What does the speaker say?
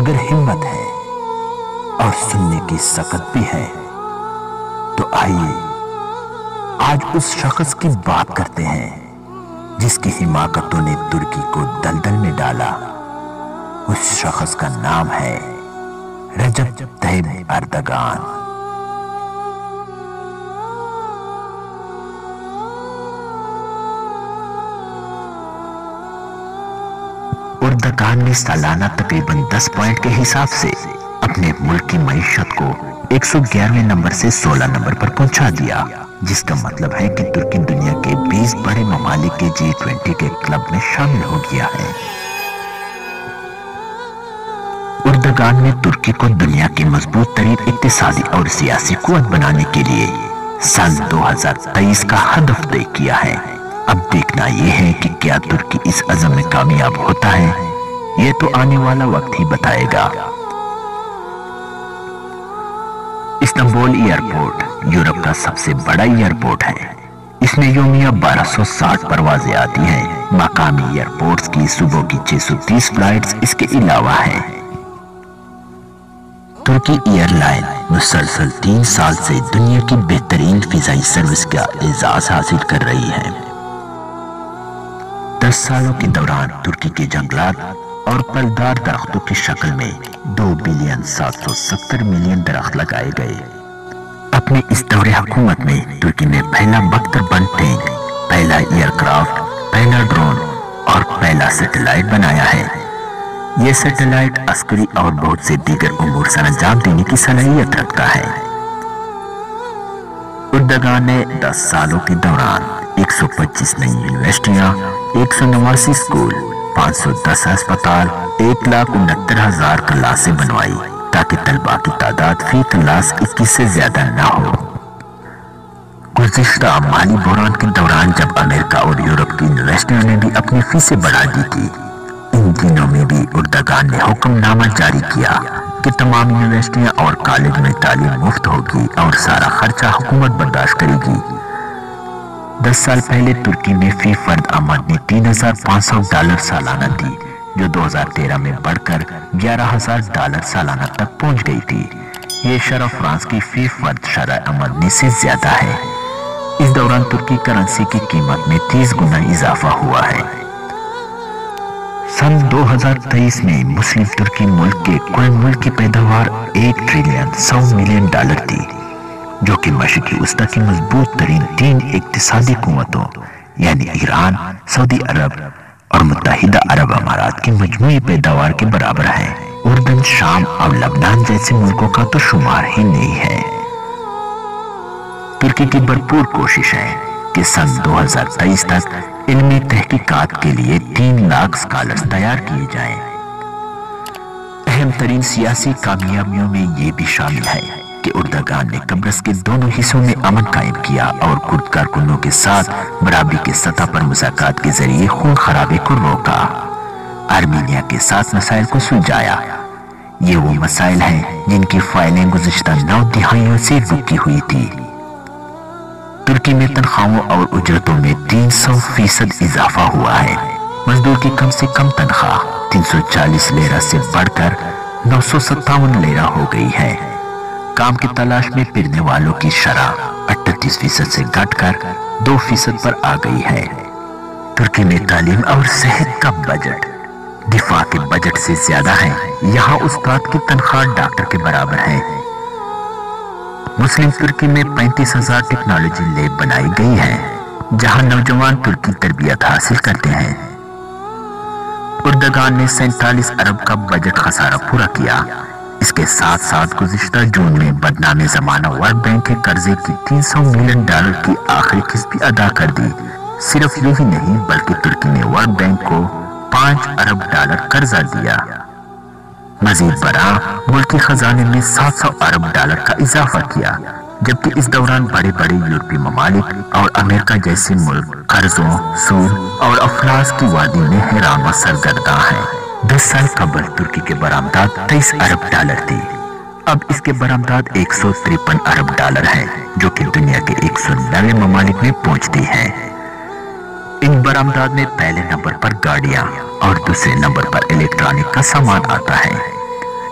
اگر ہمت ہے اور سننے کی سکت بھی ہے تو آئیے آج اس شخص کی بات کرتے ہیں جس کی حماقتوں نے ترکی کو دلدل میں ڈالا۔ اس شخص کا نام ہے رجب طیب اردگان۔ اردگان نے سالانہ تقریباً 10 پوائنٹ کے حساب سے اپنے ملک کی معیشت کو 111ویں نمبر سے 16 نمبر پر پہنچا دیا، جس کا مطلب ہے کہ ترکی دنیا کے 20 بڑے ممالک کے G20 کے کلب میں شامل ہو گیا ہے۔ اردگان نے ترکی کو دنیا کی مضبوط ترین اقتصادی اور سیاسی قوت بنانے کے لیے سال 2023 کا ہدف طے کیا ہے۔ اب دیکھنا یہ ہے کہ کیا ترکی اس عزم میں کامیاب ہوتا ہے، یہ تو آنے والا وقت ہی بتائے گا۔ استنبول ایئرپورٹ یورپ کا سب سے بڑا ایئرپورٹ ہے۔ اس میں یومیہ 1260 پروازیں آتی ہیں۔ مقامی ایئرپورٹس کی صبح کی 630 فلائٹس اس کے علاوہ ہیں۔ ترکی ایئر لائن مسلسل 3 سال سے دنیا کی بہترین فضائی سروس کا اعزاز حاصل کر رہی ہے۔ 10 سالوں کے دوران ترکی کے جنگلات اور پھلدار درختوں کی شکل میں 2 بلین 770 ملین درخت لگائے گئے۔ اپنے اس دور حکومت میں ترکی نے پہلا بختر بند ٹینک، پہلا ایئر کرافٹ، پہلا ڈرون اور پہلا سیٹلائٹ بنایا ہے۔ یہ سیٹلائٹ عسکری اور بہت سے دیگر امور سر انجام دینے کی صلاحیت رکھتا ہے۔ اردگان نے 10 سالوں کے دوران 125 نئی یونیورسٹیاں، 189 اسکول، 510 ہسپتال، 1,69,000 کلاسیں بنوائی تاکہ طلباء کی تعداد فی کلاس 21 سے زیادہ نہ ہو۔ گزشتہ مالی بحران کے دوران جب امریکہ اور یورپ کی یونیورسٹیوں نے بھی اپنی فیسیں بڑھا دی تھی، ان دنوں میں بھی اردگان نے حکم نامہ جاری کیا کہ تمام یونیورسٹیاں اور کالج میں تعلیم مفت ہوگی اور سارا خرچہ حکومت برداشت کرے گی۔ 10 سال پہلے ترکی میں فی فرد آمدنی $3,500 سالانہ تھی، جو 2013 میں بڑھ کر $11,000 سالانہ تک پہنچ گئی تھی۔ یہ شرح فرانس کی فی فرد شرح آمدنی سے زیادہ ہے۔ اس دوران ترکی کرنسی کی قیمت میں 30 گنا اضافہ ہوا ہے۔ سن 2023 میں مسلم ترکی ملک کے کل ملک کی پیداوار $1,100,000,000 تھی، جو کہ مشرقی وسطی کی مضبوط ترین 3 اقتصادی قوتوں یعنی ایران، سعودی عرب اور متحدہ عرب امارات کی مجموعی پیداوار کے برابر ہے۔ اردن، شام اور لبنان جیسے ملکوں کا تو شمار ہی نہیں ہے۔ ترکی کی بھرپور کوشش ہے کہ سن 2023 تک علمی تحقیقات کے لیے 3 لاکھ اسکالرز تیار کیے جائیں۔ اہم ترین سیاسی کامیابیوں میں یہ بھی شامل ہے کہ اردگان نے قبرص کے دونوں حصوں میں امن قائم کیا اور کرد کارکنوں کے ساتھ برابری کے سطح پر مذاکرات کے ذریعے خون خرابے کو روکا۔ آرمینیا کے ساتھ مسائل کو سلجھایا۔ یہ وہ مسائل ہیں جن کی فائلیں گزشتہ 9 دہائیوں سے رکی ہوئی تھی۔ ترکی میں تنخواہوں اور اجرتوں میں 300% اضافہ ہوا ہے۔ مزدور کی کم سے کم تنخواہ 340 لیرہ سے بڑھ کر 957 لیرہ ہو گئی ہے۔ کام کی تلاش میں پھرنے والوں کی شرح 38% سے گھٹ کر 2% پر آ گئی ہے۔ ترکی میں تعلیم اور صحت کا بجٹ دفاع کے بجٹ سے زیادہ ہے۔ یہاں استاد کی تنخواہ ڈاکٹر کے برابر ہے۔ مسلم ترکی میں 35,000 ٹیکنالوجی لیب بنائی گئی ہے، جہاں نوجوان ترکی تربیت حاصل کرتے ہیں۔ اردگان نے 47 ارب کا بجٹ خسارہ پورا کیا۔ اس کے ساتھ ساتھ گزشتہ جون میں بدنام زمانہ ورلڈ بینک کے قرضے کی $300 ملین کی آخری قسط بھی ادا کر دی۔ صرف یہی نہیں بلکہ ترکی نے ورلڈ بینک کو $5 ارب قرضہ دیا۔ مزید برآں ملکی خزانے میں $700 ارب کا اضافہ کیا، جبکہ اس دوران بڑے بڑے یورپی ممالک اور امریکہ جیسے ملک قرضوں، سود اور افلاس کی وادی میں حیران و سرگرداں ہیں۔ 10 سال قبل ترکی کے برآمدات $23 ارب تھی۔ اب اس کے برآمدات $153 ارب ہیں، جو کہ دنیا کے 190 ممالک میں پہنچتی ہیں۔ ان برآمدات میں پہلے نمبر پر گاڑیاں اور دوسرے نمبر پر الیکٹرانک کا سامان آتا ہے۔